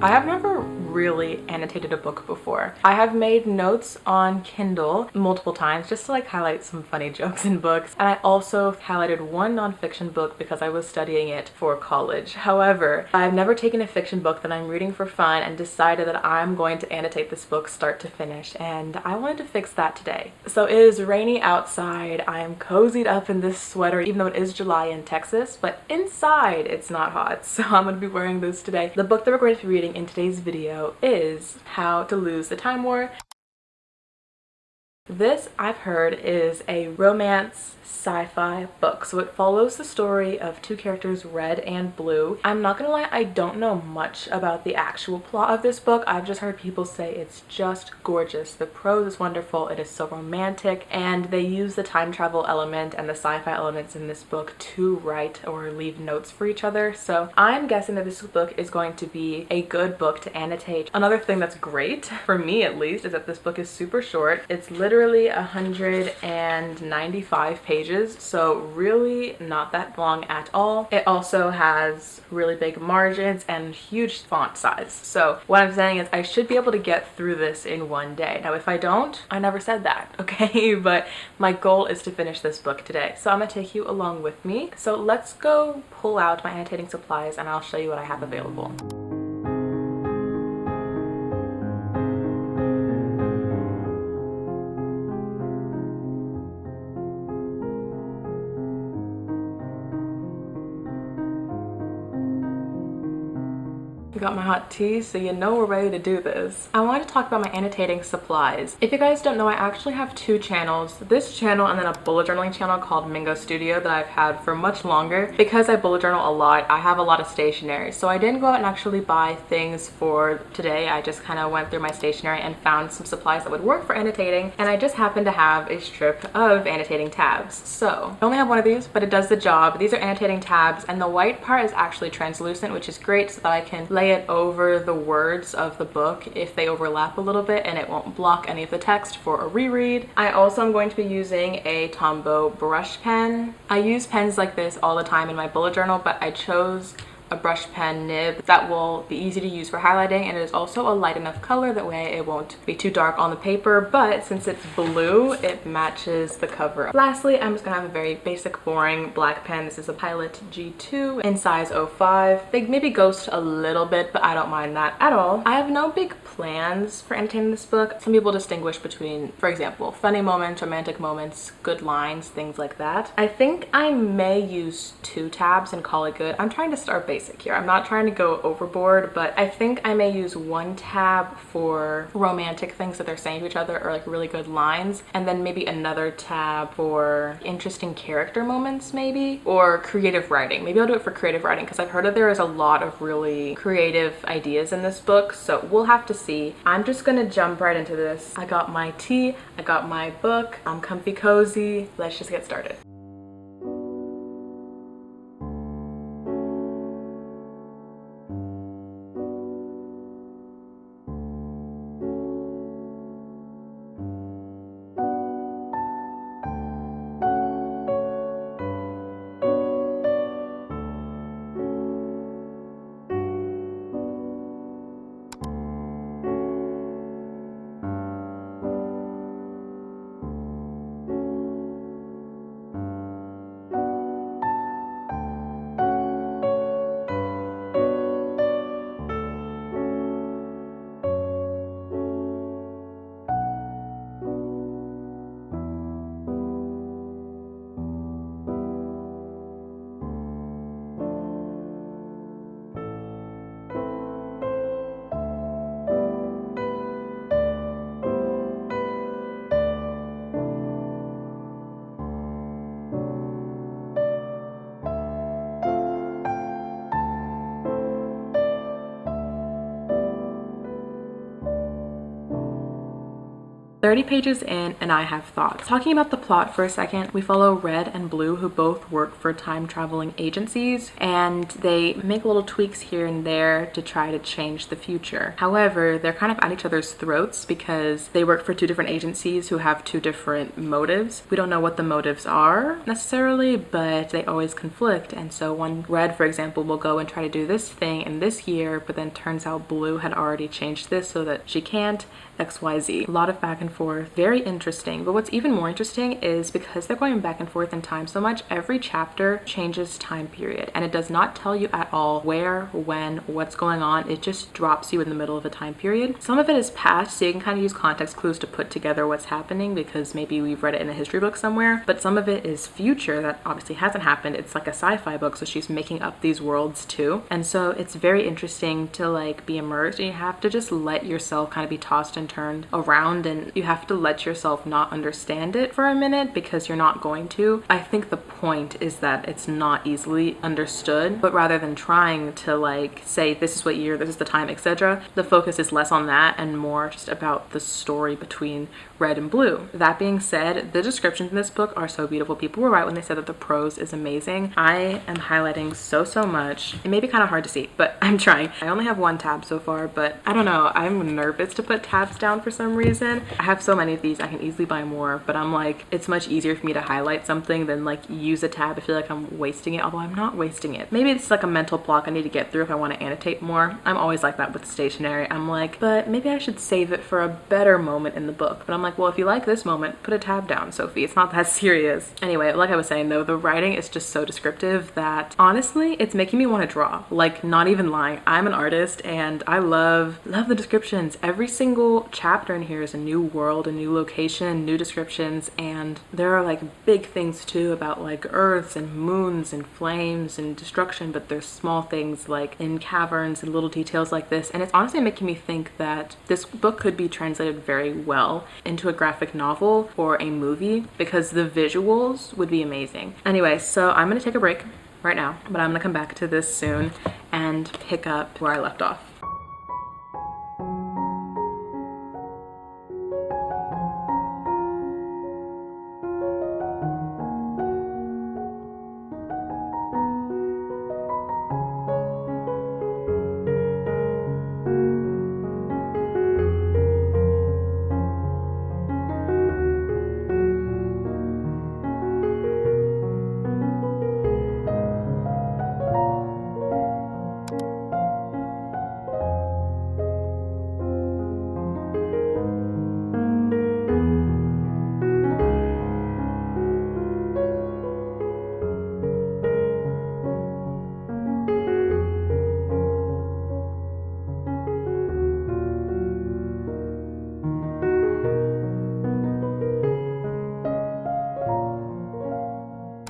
I have never really annotated a book before. I have made notes on Kindle multiple times just to like highlight some funny jokes in books, and I also highlighted one nonfiction book because I was studying it for college. However, I've never taken a fiction book that I'm reading for fun and decided that I'm going to annotate this book start to finish, and I wanted to fix that today. So it is rainy outside. I am cozied up in this sweater even though it is July in Texas, but inside it's not hot, so I'm going to be wearing this today. The book that we're going to be reading in today's video is How to Lose the Time War. This, I've heard, is a romance sci-fi book. So it follows the story of two characters, Red and Blue. I'm not gonna lie, I don't know much about the actual plot of this book. I've just heard people say it's just gorgeous. The prose is wonderful, it is so romantic, and they use the time travel element and the sci-fi elements in this book to write or leave notes for each other. So I'm guessing that this book is going to be a good book to annotate. Another thing that's great, for me at least, is that this book is super short. It's literally 195 pages, so really not that long at all. It also has really big margins and huge font size. So what I'm saying is I should be able to get through this in one day. Now if I don't, I never said that, okay? But my goal is to finish this book today. So I'm gonna take you along with me. So let's go pull out my annotating supplies and I'll show you what I have available. Got my hot tea, so you know we're ready to do this. I wanted to talk about my annotating supplies. If you guys don't know, I actually have two channels. This channel and then a bullet journaling channel called Mingo Studio that I've had for much longer. Because I bullet journal a lot, I have a lot of stationery. So I didn't go out and actually buy things for today. I just kind of went through my stationery and found some supplies that would work for annotating. And I just happened to have a strip of annotating tabs. So I only have one of these, but it does the job. These are annotating tabs, and the white part is actually translucent, which is great so that I can lay it over the words of the book if they overlap a little bit, and it won't block any of the text for a reread. I also am going to be using a Tombow brush pen. I use pens like this all the time in my bullet journal, but I chose a brush pen nib that will be easy to use for highlighting, and it is also a light enough color that way it won't be too dark on the paper, but since it's blue it matches the cover. Lastly, I'm just gonna have a very basic boring black pen. This is a Pilot G2 in size 05. They maybe ghost a little bit, but I don't mind that at all. I have no big plans for annotating this book. Some people distinguish between, for example, funny moments, romantic moments, good lines, things like that. I think I may use 2 tabs and call it good. I'm trying to start basic here. I'm not trying to go overboard, but I think I may use 1 tab for romantic things that they're saying to each other or like really good lines, and then maybe another tab for interesting character moments maybe, or creative writing. Maybe I'll do it for creative writing because I've heard that there is a lot of really creative ideas in this book, so we'll have to see. I'm just gonna jump right into this. I got my tea, I got my book, I'm comfy cozy. Let's just get started. 30 pages in and I have thoughts. Talking about the plot for a second, we follow Red and Blue, who both work for time traveling agencies, and they make little tweaks here and there to try to change the future. However, they're kind of at each other's throats because they work for two different agencies who have two different motives. We don't know what the motives are necessarily, but they always conflict. And so one Red, for example, will go and try to do this thing in this year, but then turns out Blue had already changed this so that she can't. XYZ. A lot of back and forth. Very interesting. But what's even more interesting is because they're going back and forth in time so much, every chapter changes time period, and it does not tell you at all where, when, what's going on. It just drops you in the middle of a time period. Some of it is past, so you can kind of use context clues to put together what's happening because maybe we've read it in a history book somewhere, but some of it is future that obviously hasn't happened. It's like a sci-fi book, so she's making up these worlds too. And so it's very interesting to like be immersed, and you have to just let yourself kind of be tossed and turned around, and you have to let yourself not understand it for a minute because you're not going to. I think the point is that it's not easily understood, but rather than trying to like say this is what year, this is the time, etc., the focus is less on that and more just about the story between Red and Blue. That being said, the descriptions in this book are so beautiful. People were right when they said that the prose is amazing. I am highlighting so much. It may be kind of hard to see, but I'm trying. I only have one tab so far, but I don't know, I'm nervous to put tabs down for some reason. I have so many of these, I can easily buy more, but I'm like, it's much easier for me to highlight something than like use a tab. I feel like I'm wasting it, although I'm not wasting it. Maybe it's like a mental block I need to get through if I want to annotate more. I'm always like that with stationery. I'm like, but maybe I should save it for a better moment in the book. But I'm like, well, if you like this moment, put a tab down, Sophie. It's not that serious. Anyway, like I was saying though, the writing is just so descriptive that honestly, it's making me want to draw. Like, not even lying. I'm an artist and I love the descriptions. Every single chapter in here is a new world, a new location, new descriptions, and there are like big things too about like earths and moons and flames and destruction, but there's small things like in caverns and little details like this. And it's honestly making me think that this book could be translated very well into a graphic novel or a movie because the visuals would be amazing. Anyway, so I'm gonna take a break right now, but I'm gonna come back to this soon and pick up where I left off.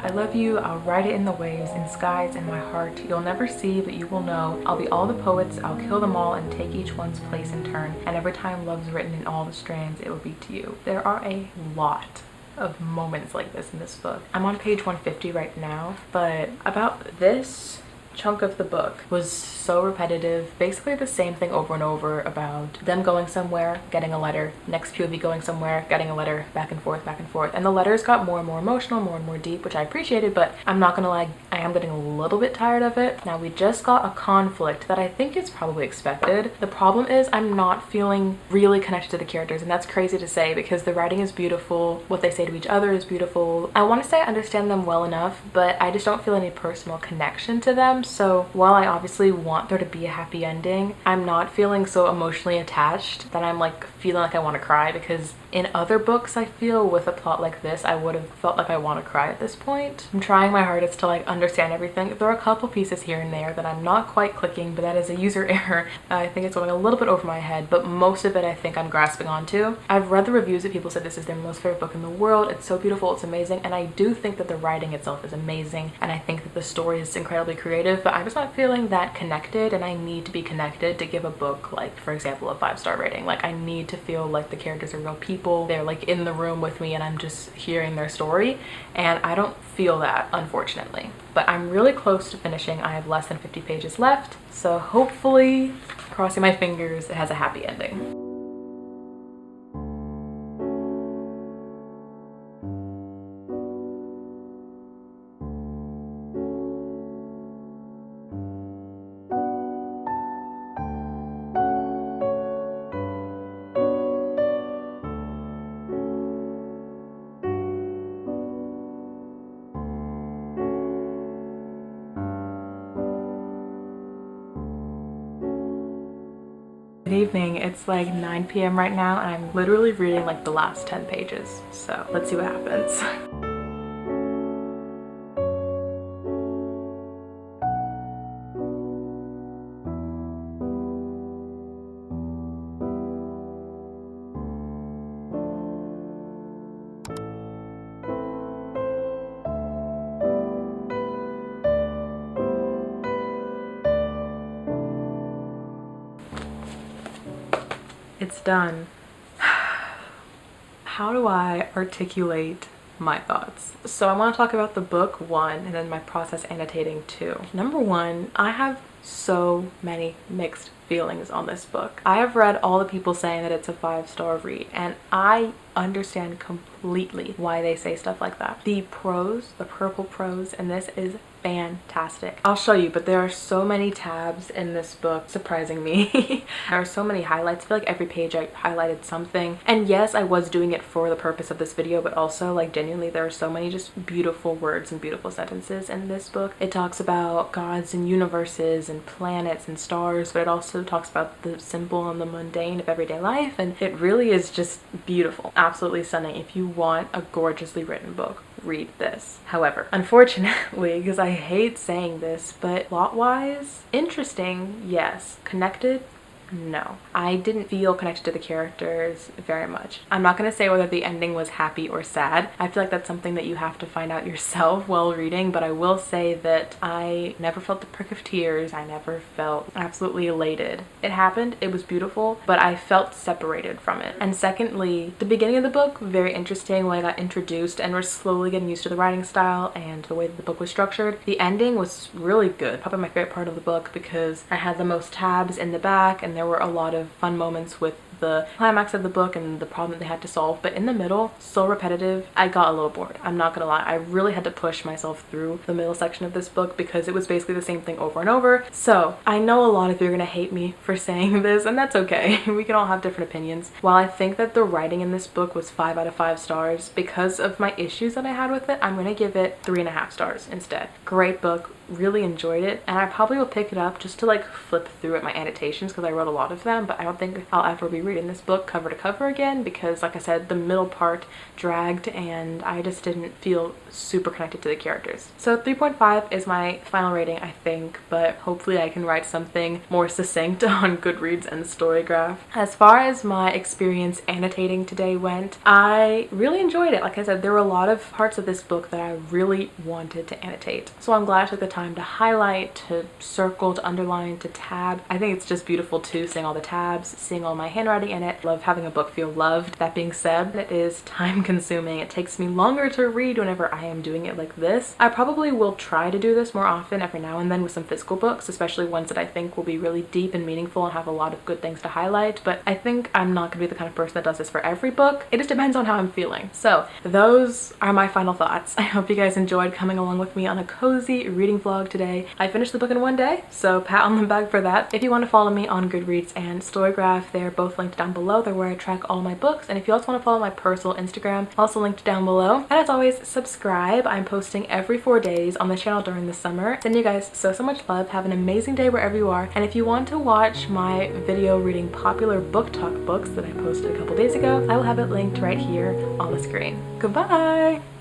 I love you, I'll write it in the waves, in skies, in my heart. You'll never see, but you will know. I'll be all the poets, I'll kill them all and take each one's place in turn. And every time love's written in all the strands, it will be to you. There are a lot of moments like this in this book. I'm on page 150 right now, but about this chunk of the book was so repetitive, basically the same thing over and over about them going somewhere, getting a letter, next POV going somewhere, getting a letter, back and forth, and the letters got more and more emotional, more and more deep, which I appreciated, but I'm not gonna lie, I am getting a little bit tired of it. Now we just got a conflict that I think is probably expected. The problem is I'm not feeling really connected to the characters, and that's crazy to say because the writing is beautiful, what they say to each other is beautiful. I want to say I understand them well enough, but I just don't feel any personal connection to them. So while I obviously want there to be a happy ending, I'm not feeling so emotionally attached that I'm like feeling like I want to cry, because in other books I feel with a plot like this I would have felt like I want to cry at this point. I'm trying my hardest to like understand everything. There are a couple pieces here and there that I'm not quite clicking, but that is a user error. I think it's going a little bit over my head, but most of it I think I'm grasping onto. I've read the reviews that people said this is their most favorite book in the world. It's so beautiful, it's amazing, and I do think that the writing itself is amazing, and I think that the story is incredibly creative, but I'm just not feeling that connected, and I need to be connected to give a book like, for example, a 5-star rating. Like, I need to feel like the characters are real people, they're like in the room with me and I'm just hearing their story, and I don't feel that, unfortunately. But I'm really close to finishing. I have less than 50 pages left, so hopefully, crossing my fingers, it has a happy ending. Good evening. It's like 9 p.m. right now and I'm literally reading like the last 10 pages. So let's see what happens. It's done. How do I articulate my thoughts? So I want to talk about the book 1 and then my process annotating 2. Number 1, I have so many mixed feelings on this book. I have read all the people saying that it's a 5-star read, and I understand completely why they say stuff like that. The prose, the purple prose in this is fantastic. I'll show you, but there are so many tabs in this book, surprising me. There are so many highlights. I feel like every page I highlighted something. And yes, I was doing it for the purpose of this video, but also like genuinely there are so many just beautiful words and beautiful sentences in this book. It talks about gods and universes and planets and stars, but it also talks about the simple and the mundane of everyday life, and it really is just beautiful. Absolutely stunning. If you want a gorgeously written book, read this. However, unfortunately, because I hate saying this, but plot-wise, interesting, yes. Connected, no. I didn't feel connected to the characters very much. I'm not going to say whether the ending was happy or sad. I feel like that's something that you have to find out yourself while reading, but I will say that I never felt the prick of tears. I never felt absolutely elated. It happened, it was beautiful, but I felt separated from it. And secondly, the beginning of the book, very interesting when I got introduced and we're slowly getting used to the writing style and the way that the book was structured. The ending was really good, probably my favorite part of the book, because I had the most tabs in the back and there were a lot of fun moments with the climax of the book and the problem that they had to solve, but in the middle, so repetitive, I got a little bored. I'm not gonna lie, I really had to push myself through the middle section of this book because it was basically the same thing over and over. So I know a lot of you are gonna hate me for saying this, and that's okay. We can all have different opinions. While I think that the writing in this book was 5 out of 5 stars, because of my issues that I had with it, I'm gonna give it 3.5 stars instead. Great book, really enjoyed it, and I probably will pick it up just to like flip through at my annotations because I wrote a lot of them, but I don't think I'll ever be reading this book cover to cover again because, like I said, the middle part dragged and I just didn't feel super connected to the characters. So 3.5 is my final rating, I think, but hopefully I can write something more succinct on Goodreads and Storygraph. As far as my experience annotating today went, I really enjoyed it. Like I said, there were a lot of parts of this book that I really wanted to annotate, so I'm glad I took the time to highlight, to circle, to underline, to tab. I think it's just beautiful too, seeing all the tabs, seeing all my handwriting in it. Love having a book feel loved. That being said, it is time consuming. It takes me longer to read whenever I am doing it like this. I probably will try to do this more often every now and then with some physical books, especially ones that I think will be really deep and meaningful and have a lot of good things to highlight, but I think I'm not gonna be the kind of person that does this for every book. It just depends on how I'm feeling. So those are my final thoughts. I hope you guys enjoyed coming along with me on a cozy reading vlog today. I finished the book in one day, so pat on the back for that. If you want to follow me on Goodreads and Storygraph, they're both linked down below. They're where I track all my books, and if you also want to follow my personal Instagram, also linked down below. And as always, subscribe. I'm posting every 4 days on the channel during the summer. Send you guys so much love. Have an amazing day wherever you are, and if you want to watch my video reading popular book talk books that I posted a couple days ago, I will have it linked right here on the screen. Goodbye!